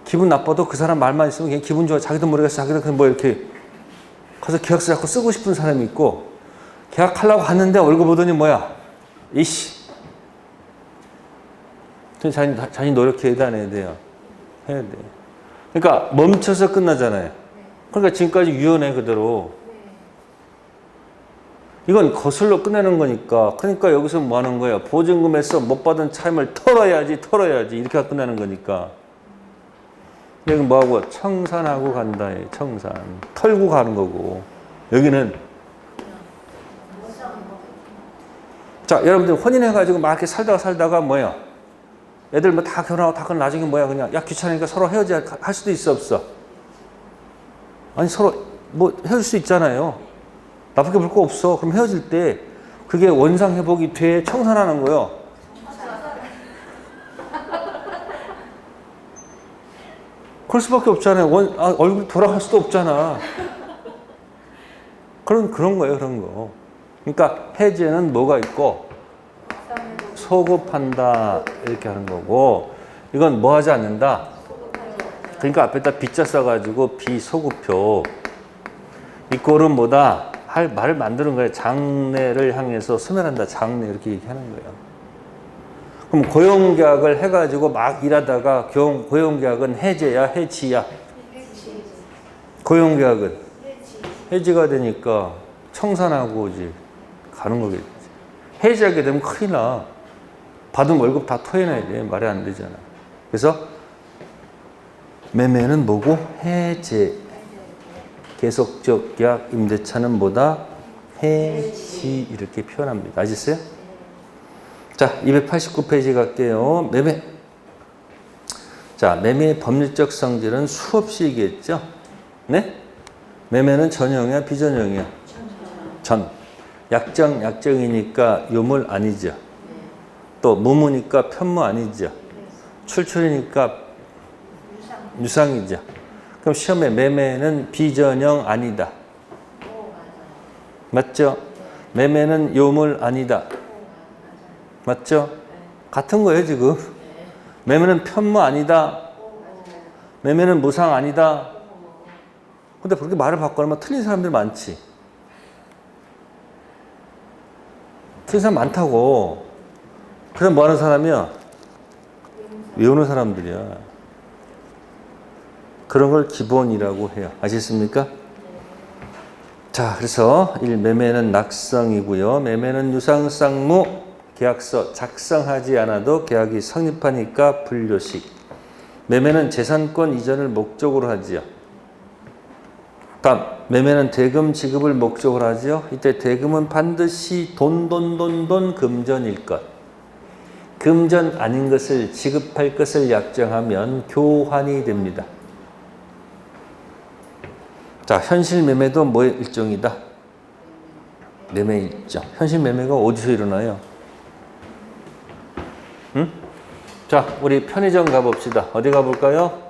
기분 나빠도 그 사람 말만 있으면 그냥 기분 좋아. 자기도 모르겠어. 자기도 그냥 뭐 이렇게 가서 계약서 자꾸 쓰고 싶은 사람이 있고 계약하려고 갔는데 얼굴 보더니 뭐야 이씨. 자기 노력해야 안 해야 돼요. 해야 돼. 그러니까 멈춰서 끝나잖아요. 그러니까 지금까지 유연해 그대로. 이건 거슬러 끝내는 거니까. 그러니까 여기서 뭐 하는 거야? 보증금에서 못 받은 차임을 털어야지 이렇게 끝내는 거니까. 여기 뭐하고 청산하고 간다. 청산. 털고 가는 거고. 여기는 자 여러분들 혼인해가지고 막 이렇게 살다가 뭐야? 애들 뭐 다 결혼하고 다 그런 나중에 뭐야 그냥 야 귀찮으니까 서로 헤어져야 할 수도 있어 없어? 아니 서로 뭐 헤어질 수 있잖아요. 나쁘게 볼 거 없어. 그럼 헤어질 때 그게 원상 회복이 돼 청산하는 거요. 그럴 수밖에 없잖아요. 얼굴 돌아갈 수도 없잖아. 그런 거예요, 그런 거. 그러니까 해제는 뭐가 있고 소급한다 이렇게 하는 거고, 이건 뭐 하지 않는다. 그러니까 앞에다 빗자 써가지고 비소급표. 이 꼴은 뭐다 할 말을 만드는 거예요. 장래를 향해서 소멸한다. 장래 이렇게 얘기하는 거예요. 그럼 고용계약을 해가지고 막 일하다가 고용계약은 해제야, 해지야? 고용계약은 해지가 되니까 청산하고 이제 가는 거겠지. 해지하게 되면 큰일 나. 받은 월급 다 토해내야 돼. 말이 안 되잖아. 그래서 매매는 뭐고? 해제. 계속적 계약 임대차는 뭐다? 해지. 이렇게 표현합니다. 아셨어요? 자, 289페이지 갈게요. 매매. 자, 매매의 법률적 성질은 수없이 얘기했죠? 네? 매매는 전형이야, 비전형이야? 전. 약정이니까 요물 아니죠? 또 무무니까 편무 아니죠? 출출이니까 유상이죠? 그럼 시험에 매매는 비전형 아니다. 맞죠? 매매는 요물 아니다. 맞죠? 같은 거예요, 지금. 매매는 편무 아니다. 매매는 무상 아니다. 근데 그렇게 말을 바꾸면 틀린 사람들 많지. 틀린 사람 많다고. 그래서 뭐 하는 사람이야? 외우는 사람들이야. 그런 걸 기본이라고 해요. 아시겠습니까? 자, 그래서 1. 매매는 낙성이고요. 매매는 유상쌍무. 계약서 작성하지 않아도 계약이 성립하니까 불료식. 매매는 재산권 이전을 목적으로 하지요. 다음, 매매는 대금 지급을 목적으로 하지요. 이때 대금은 반드시 돈 금전일 것. 금전 아닌 것을 지급할 것을 약정하면 교환이 됩니다. 자, 현실 매매도 뭐의 일종이다? 매매 일정. 현실 매매가 어디서 일어나요? 응? 자, 우리 편의점 가봅시다. 어디 가볼까요?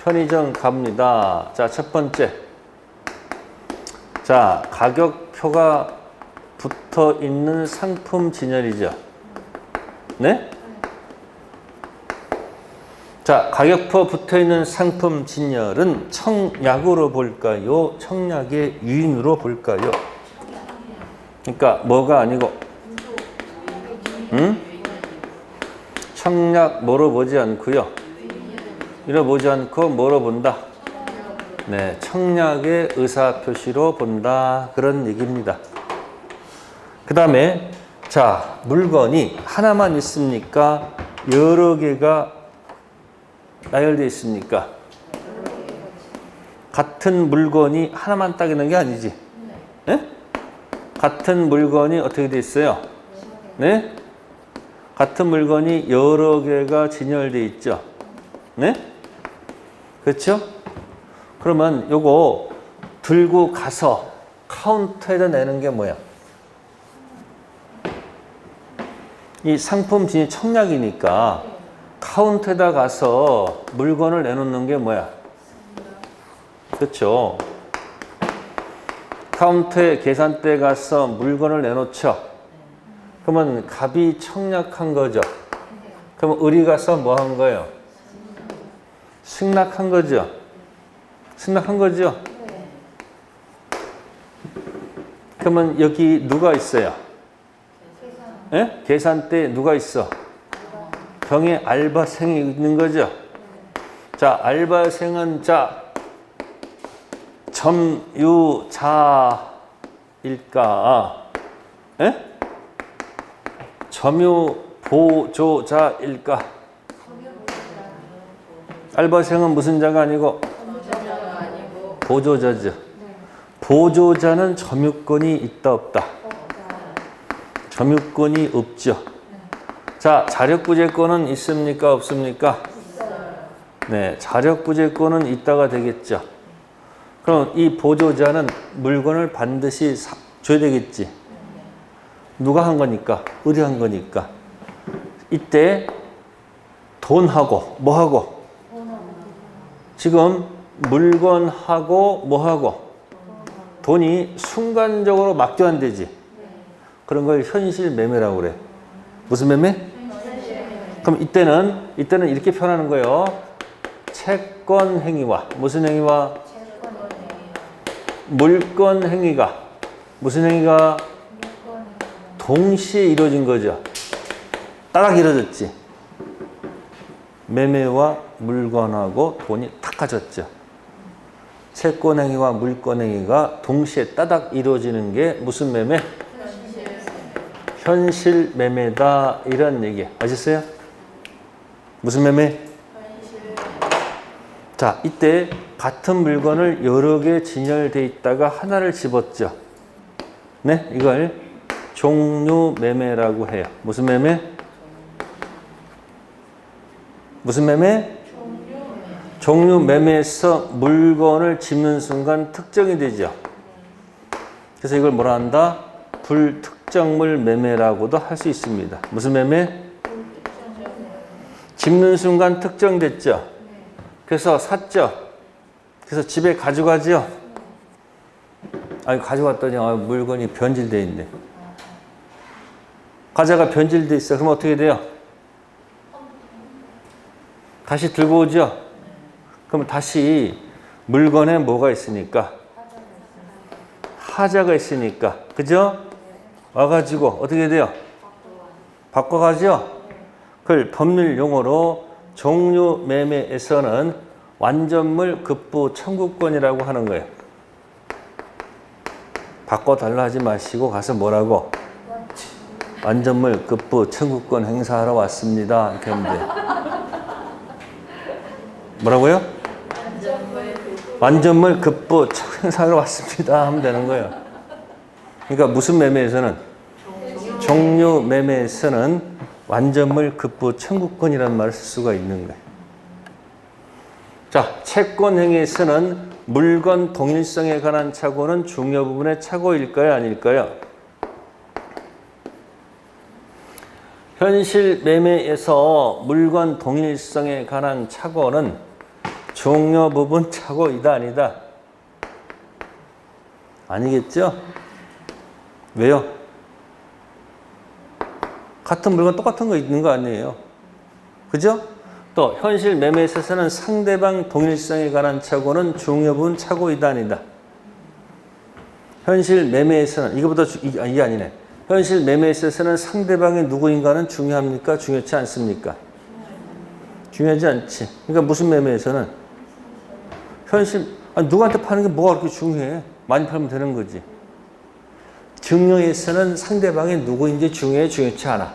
편의점 갑니다. 자, 첫 번째. 자, 가격표가 붙어 있는 상품 진열이죠. 네? 자, 가격표 붙어 있는 상품 진열은 청약으로 볼까요? 청약의 유인으로 볼까요? 그러니까 뭐가 아니고, 응? 청약 뭐로 보지 않고요. 이로 보지 않고 뭐로 본다? 네, 청약의 의사표시로 본다. 그런 얘기입니다. 그 다음에 자, 물건이 하나만 있습니까? 여러 개가 나열되어 있습니까? 같은 물건이 하나만 딱 있는 게 아니지. 네? 같은 물건이 어떻게 되어 있어요? 네? 같은 물건이 여러 개가 진열되어 있죠. 네? 그렇죠? 그러면 요거 들고 가서 카운터에다 내는 게 뭐야? 이 상품 진입 청약이니까 카운터에다 가서 물건을 내놓는 게 뭐야? 그렇죠? 카운터에 계산대에 가서 물건을 내놓죠. 그러면 갑이 청약한 거죠. 그럼 을이 가서 뭐 한 거예요? 승낙한 거죠. 승낙한 거죠. 그러면 여기 누가 있어요? 예? 계산대에 누가 있어? 병에 알바생이 있는 거죠. 자, 알바생은 자 점유자일까? 예? 점유보조자일까? 알바생은 무슨 자가 아니고? 보조자죠. 보조자는 점유권이 있다 없다? 점유권이 없죠. 자, 자력부재권은 있습니까 없습니까? 네, 자력부재권은 있다가 되겠죠. 그럼 이 보조자는 물건을 반드시 줘야 되겠지. 누가 한 거니까? 어디 한 거니까? 이때 돈하고 뭐하고? 지금 물건하고 뭐하고? 돈이 순간적으로 막 교환되지. 그런 걸 현실 매매라고 그래. 무슨 매매? 그럼 이때는 이렇게 표현하는 거예요. 채권 행위와 무슨 행위와 물권 행위가 무슨 행위가 동시에 이루어진 거죠. 따닥 이루어졌지. 매매와 물건하고 돈이 탁 가졌죠. 채권 행위와 물권 행위가 동시에 따닥 이루어지는 게 무슨 매매? 현실 매매다 이런 얘기. 아셨어요? 무슨 매매? 자, 이때 같은 물건을 여러 개 진열돼 있다가 하나를 집었죠. 네, 이걸 종류 매매라고 해요. 무슨 매매? 무슨 매매? 종류 매매에서 물건을 집는 순간 특정이 되죠. 그래서 이걸 뭐라 한다? 불특정물 매매라고도 할 수 있습니다. 무슨 매매? 집는 순간 특정됐죠. 그래서 샀죠. 그래서 집에 가져가죠. 아니 가져갔더니 물건이 변질되어 있네. 과자가 변질되어 있어. 그럼 어떻게 돼요? 다시 들고 오죠. 그럼 다시 물건에 뭐가 있으니까? 하자가 있으니까. 그죠? 와가지고 어떻게 돼요? 바꿔가죠. 그걸 법률 용어로 종류 매매에서는 완전물 급부 청구권이라고 하는 거예요. 바꿔달라 하지 마시고 가서 뭐라고? 완전물 급부 청구권 행사하러 왔습니다. 이렇게 하면 돼요. 뭐라고요? 완전물 급부 행사하러 왔습니다. 하면 되는 거예요. 그러니까 무슨 매매에서는? 종류 매매에서는 완전물 급부 청구권이라는 말을 쓸 수가 있는 거예요. 자, 채권 행위에서는 물건 동일성에 관한 착오는 중요 부분의 착오일까요? 아닐까요? 현실 매매에서 물건 동일성에 관한 착오는 중요 부분 착오이다 아니다? 아니겠죠? 왜요? 같은 물건 똑같은 거 있는 거 아니에요? 그죠? 또 현실 매매에 있어서는 상대방 동일성에 관한 착오는 중요 부분 착오이다 아니다? 현실 매매에서는 이거보다 이게 아니네. 현실 매매에 있어서는 상대방이 누구인가는 중요합니까? 중요치 않습니까? 중요하지 않지. 그러니까 무슨 매매에서는 누구한테 파는 게 뭐가 그렇게 중요해? 많이 팔면 되는 거지. 증여에서는 상대방이 누구인지 중요해? 중요치 않아?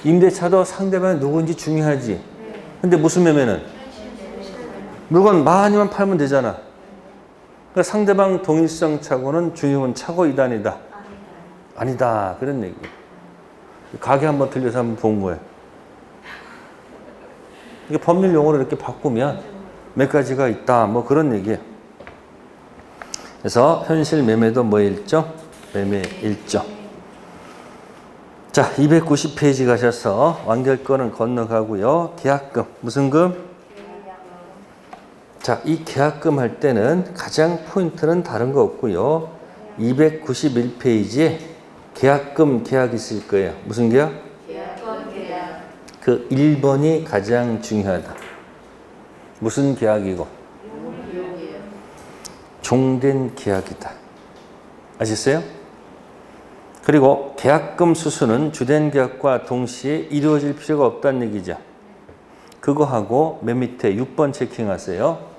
임대차도 상대방이 누구인지 중요하지. 근데 무슨 매매는? 물건 많이만 팔면 되잖아. 그러니까 상대방 동일성 착오는 중요한 착오이다 아니다? 아니다. 그런 얘기. 가게 한번 들려서 한번 본 거예요. 이게 법률 용어로 이렇게 바꾸면 몇 가지가 있다. 뭐 그런 얘기예요. 그래서 현실 매매도 뭐 일정? 매매 일정. 자, 290페이지 가셔서 완결권은 건너가고요. 계약금. 무슨 금? 자, 이 계약금 할 때는 가장 포인트는 다른 거 없고요. 291페이지에 계약금 계약 있을 거예요. 무슨 계약? 계약금 계약. 그 1번이 가장 중요하다. 무슨 계약이고? 종된 계약이다. 아셨어요? 그리고 계약금 수수는 주된 계약과 동시에 이루어질 필요가 없다는 얘기죠. 그거하고 맨 밑에 6번 체킹하세요.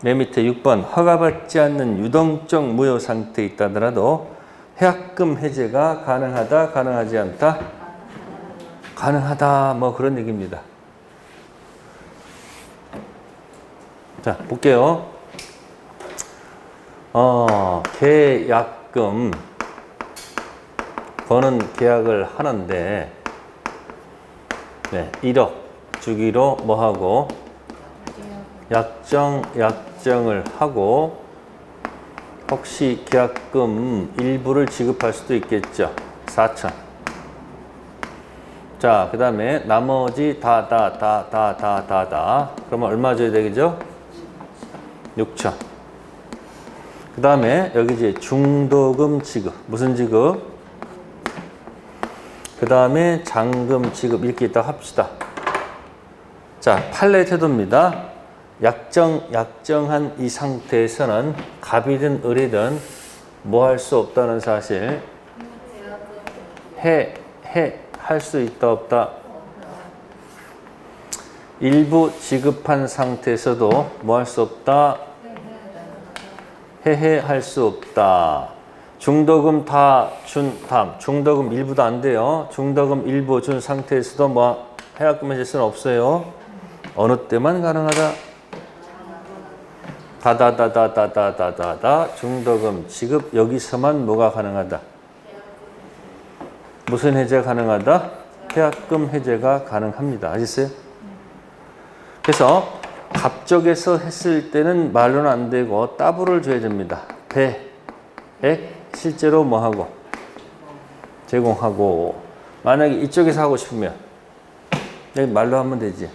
맨 밑에 6번 허가받지 않는 유동적 무효 상태에 있다 하더라도 계약금 해제가 가능하다, 가능하지 않다? 가능하다, 뭐 그런 얘기입니다. 자, 볼게요. 계약금 거는 계약을 하는데 1억 주기로 뭐하고 약정을 하고 혹시 계약금 일부를 지급할 수도 있겠죠. 4천. 자, 그 다음에 나머지 다. 그러면 얼마 줘야 되겠죠? 6천. 그 다음에 여기 이제 중도금 지급. 무슨 지급? 그 다음에 잔금 지급. 이렇게 있다 합시다. 자, 판례 태도입니다. 약정한 이 상태에서는 갑이든 을이든 뭐 할 수 없다는 사실. 할 수 있다 없다. 일부 지급한 상태에서도 뭐 할 수 없다. 할 수 없다. 중도금 다 준 다음. 중도금 일부도 안 돼요. 중도금 일부 준 상태에서도 뭐 해약금 해줄 수는 없어요. 어느 때만 가능하다. 다다다다다다다다 중도금 지급 여기서만 뭐가 가능하다. 무슨 해제 가능하다? 해약금 해제가 가능합니다. 아시겠어요? 그래서 갑쪽에서 했을 때는 말로는 안 되고 따블을 줘야 됩니다. 액 실제로 뭐 하고 제공하고 만약에 이쪽에서 하고 싶으면 여기 말로 하면 되지.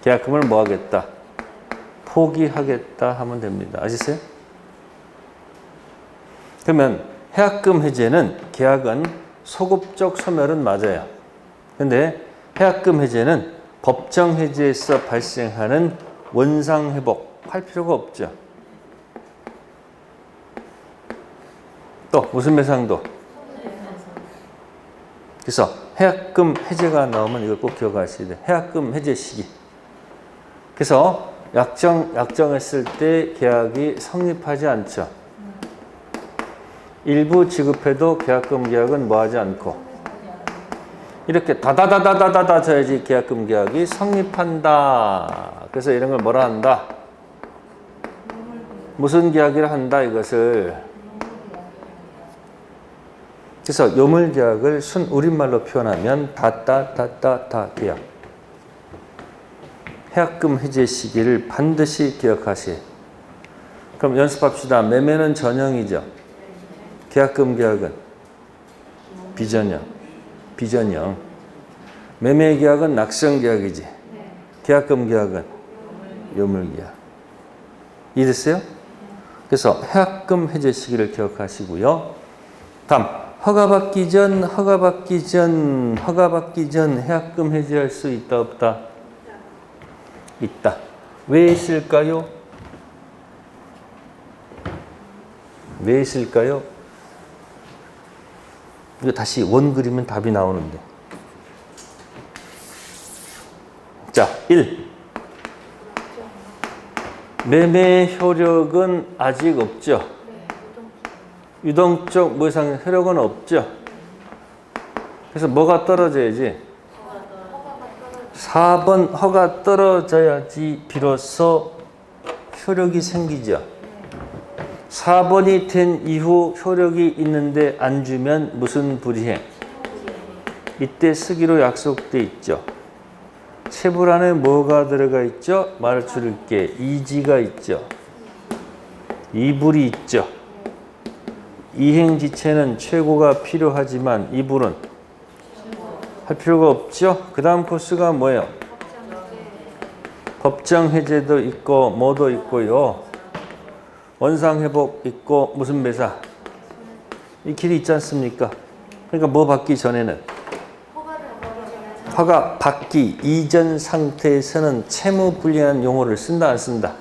계약금을 뭐 하겠다? 포기하겠다 하면 됩니다. 아시겠어요? 그러면 해약금 해제는 계약은 소급적 소멸은 맞아요. 근데 해약금 해제는 법정 해제에서 발생하는 원상 회복할 필요가 없죠. 또 무슨 배상도? 그래서 해약금 해제가 나오면 이걸 꼭 기억하셔야 돼요. 해약금 해제 시기. 그래서 약정했을 때 계약이 성립하지 않죠. 일부 지급해도 계약금 계약은 뭐 하지 않고 이렇게 다다다다다다 줘야지 계약금 계약이 성립한다. 그래서 이런 걸 뭐라 한다? 무슨 계약이라 한다 이것을. 그래서 요물 계약을 순 우리말로 표현하면 다다다다다 계약. 해약금 해제 시기를 반드시 기억하세요. 그럼 연습합시다. 매매는 전형이죠. 계약금 계약은 비전형. 매매 계약은 낙성 계약이지. 계약금 계약은 요물 계약. 이해됐어요? 그래서 해약금 해제 시기를 기억하시고요. 다음 허가받기 전 해약금 해제할 수 있다 없다? 있다. 왜 있을까요? 왜 있을까요? 이거 다시 원 그리면 답이 나오는데. 자, 1. 매매 효력은 아직 없죠. 유동적 뭐 이상 효력은 없죠. 그래서 뭐가 떨어져야지? 4번 허가 떨어져야지 비로소 효력이 생기죠. 4번이 된 이후 효력이 있는데 안 주면 무슨 불이행? 이때 쓰기로 약속돼 있죠. 체불 안에 뭐가 들어가 있죠? 말을 줄일게. 이지가 있죠. 이불이 있죠. 이행지체는 최고가 필요하지만 이불은 할 필요가 없죠. 그 다음 코스가 뭐예요? 법정 해제도 있고 뭐도 있고요. 원상회복 있고 무슨 배사? 이 길이 있지 않습니까? 그러니까 뭐 받기 전에는 허가 받기 이전 상태에서는 채무불이한 용어를 쓴다 안 쓴다?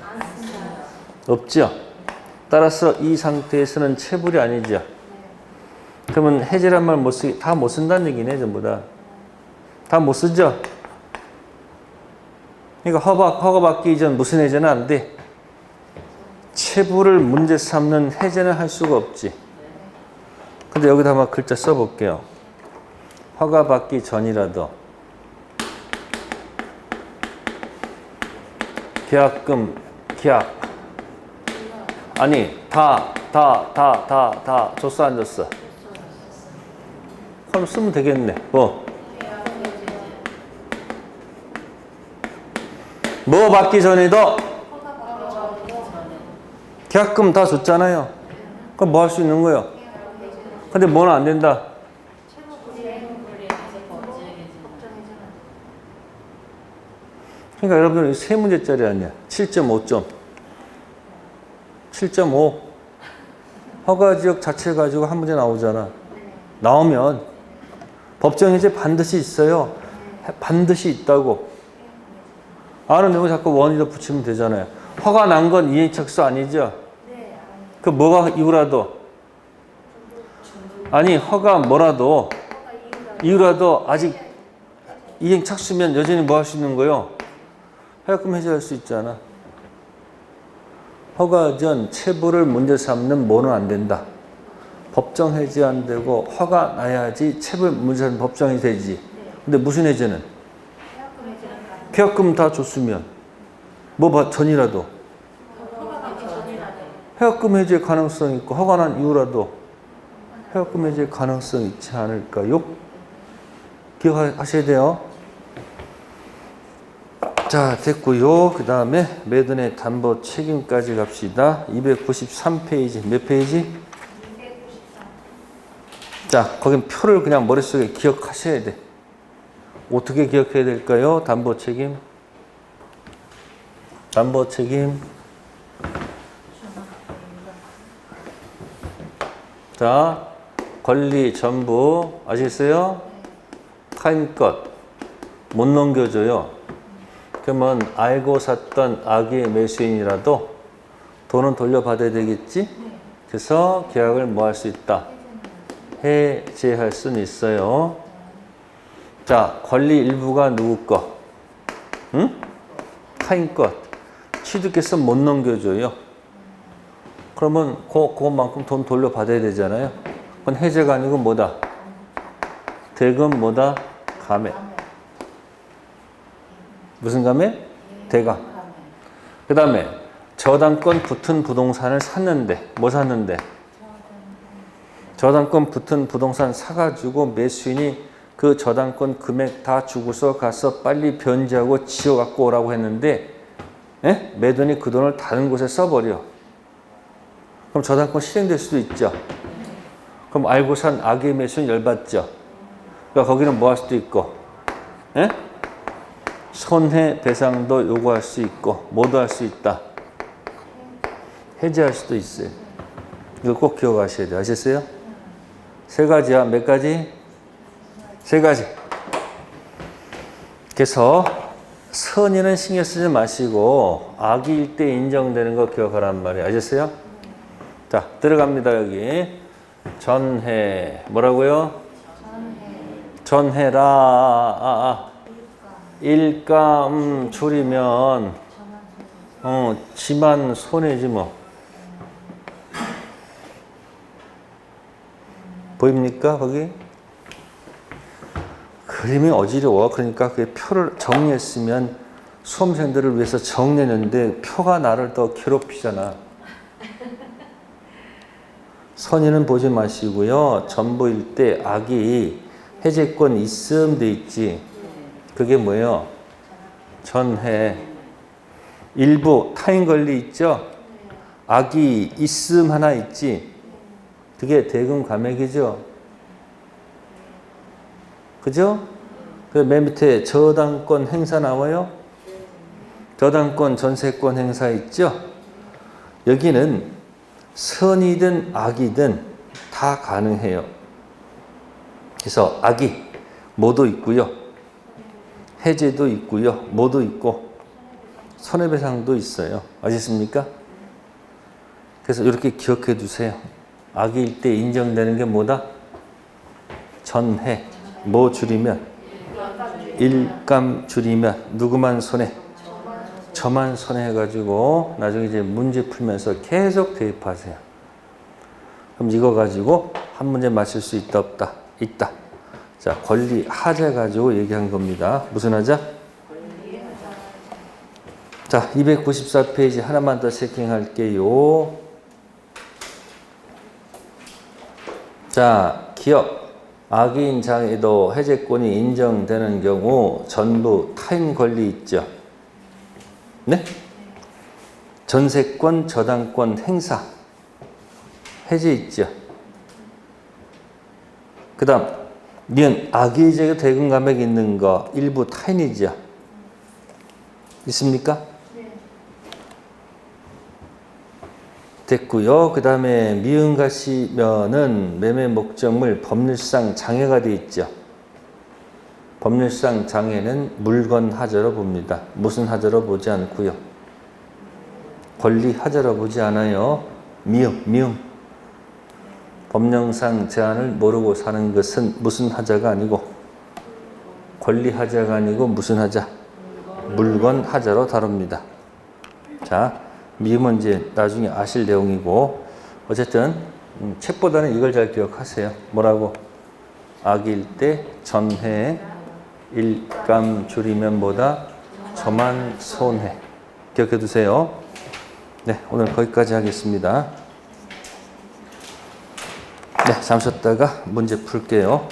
없죠. 따라서 이 상태에서는 체불이 아니죠. 그러면 해제란 말 못 쓰기 다 못 쓴다는 얘기네. 전부 다 못 쓰죠. 그러니까 허가 받기 이전 무슨 해제는 안 돼? 체불을 문제 삼는 해제는 할 수가 없지. 근데 여기다 한번 글자 써볼게요. 허가 받기 전이라도 계약금 계약 아니 다 줬어 안 줬어? 그럼 쓰면 되겠네. 뭐 받기 전에도 계약금 다 줬잖아요. 그럼 뭐 할 수 있는 거예요? 근데 뭐는 안 된다? 그러니까 여러분들 세 문제짜리 아니야. 7.5점. 7.5. 허가지역 자체 가지고 한 문제 나오잖아. 나오면 법정 해제 반드시 있어요. 반드시 있다고. 아는 내용 자꾸 원이더 붙이면 되잖아요. 허가 난 건 이행착수 아니죠? 그 뭐가 이유라도. 아니 허가 뭐라도 이유라도 아직 이행착수면 여전히 뭐 할 수 있는 거요? 해약금 해제할 수 있잖아. 허가 전 체불을 문제 삼는 뭐는 안 된다. 법정 해제 안 되고 허가 나야지 체불 문제 삼는 법정 해제 되지. 근데 무슨 해제는? 해약금 다 줬으면 뭐 전이라도 해약금 해제 가능성 있고 허가 난 이후라도 해약금 해제 가능성 있지 않을까요? 기억하셔야 돼요. 자, 됐고요. 그 다음에 매도인의 담보 책임까지 갑시다. 293페이지. 몇 페이지? 293. 자, 거긴 표를 그냥 머릿속에 기억하셔야 돼. 어떻게 기억해야 될까요? 담보 책임. 담보 책임. 자, 권리 전부 아시겠어요? 타임 것. 못 넘겨줘요. 그러면 알고 샀던 악의 매수인이라도 돈은 돌려받아야 되겠지? 그래서 계약을 뭐 할 수 있다? 해제할 수는 있어요. 자, 권리 일부가 누구 거? 응? 타인 것. 취득해서 못 넘겨줘요. 그러면 그것만큼 돈 돌려받아야 되잖아요. 그건 해제가 아니고 뭐다? 대금 뭐다? 감액. 무슨 감액? 대감. 그 다음에 저당권 붙은 부동산을 샀는데 뭐 샀는데? 저당권 붙은 부동산 사가지고 매수인이 그 저당권 금액 다 주고서 가서 빨리 변제하고 지어갖고 오라고 했는데 매도인이 그 돈을 다른 곳에 써버려. 그럼 저당권 실행될 수도 있죠. 그럼 알고 산 악의 매수인 열받죠. 그러니까 거기는 뭐 할 수도 있고 손해배상도 요구할 수 있고 뭐도 할 수 있다. 해제할 수도 있어요. 이거 꼭 기억하셔야 돼요. 아셨어요? 세 가지야. 몇 가지? 세 가지. 그래서 선의는 신경 쓰지 마시고 악의일 때 인정되는 거 기억하란 말이에요. 아셨어요? 자, 들어갑니다. 여기. 전해. 뭐라고요? 전해라. 일가 줄이면 지만 손해지 뭐. 보입니까 거기? 그림이 어지러워. 그러니까 그 표를 정리했으면 수험생들을 위해서 정리했는데 표가 나를 더 괴롭히잖아. 선의는 보지 마시고요. 전부일 때 악이 해제권 있음 돼 있지. 그게 뭐예요? 전해. 일부 타인 권리 있죠? 악이 있음 하나 있지? 그게 대금 감액이죠? 그죠? 그 맨 밑에 저당권 행사 나와요? 저당권 전세권 행사 있죠? 여기는 선이든 악이든 다 가능해요. 그래서 악이 뭐도 있고요. 해제도 있고요. 뭐도 있고 손해배상도 있어요. 아시겠습니까? 그래서 이렇게 기억해 두세요. 악일 때 인정되는 게 뭐다? 전해. 뭐 줄이면? 일감 줄이면 누구만 손해? 저만 손해해가지고 나중에 이제 문제 풀면서 계속 대입하세요. 그럼 이거 가지고 한 문제 맞출 수 있다 없다? 있다. 자, 권리 하자 가지고 얘기한 겁니다. 무슨 하자? 자, 294페이지 하나만 더 체킹할게요. 자, 기업. 악의인 장애도 해제권이 인정되는 경우 전부 타인 권리 있죠. 네? 전세권, 저당권 행사. 해제 있죠. 그 다음, 니은 악의제가 대금 감액 있는 거 일부 타인이죠. 있습니까? 됐고요. 그 다음에 미음가시면은 매매 목적물 법률상 장애가 돼 있죠. 법률상 장애는 물건 하자로 봅니다. 무슨 하자로 보지 않고요. 권리 하자로 보지 않아요. 미음. 법령상 제한을 모르고 사는 것은 무슨 하자가 아니고 권리 하자가 아니고 무슨 하자? 물건 하자로 다룹니다. 자, 미음은 이제 나중에 아실 내용이고 어쨌든 책보다는 이걸 잘 기억하세요. 뭐라고? 악일 때 전해 일감 줄이면 뭐다? 저만 손해. 기억해 두세요. 네, 오늘 거기까지 하겠습니다. 네, 잠 쉬었다가 문제 풀게요.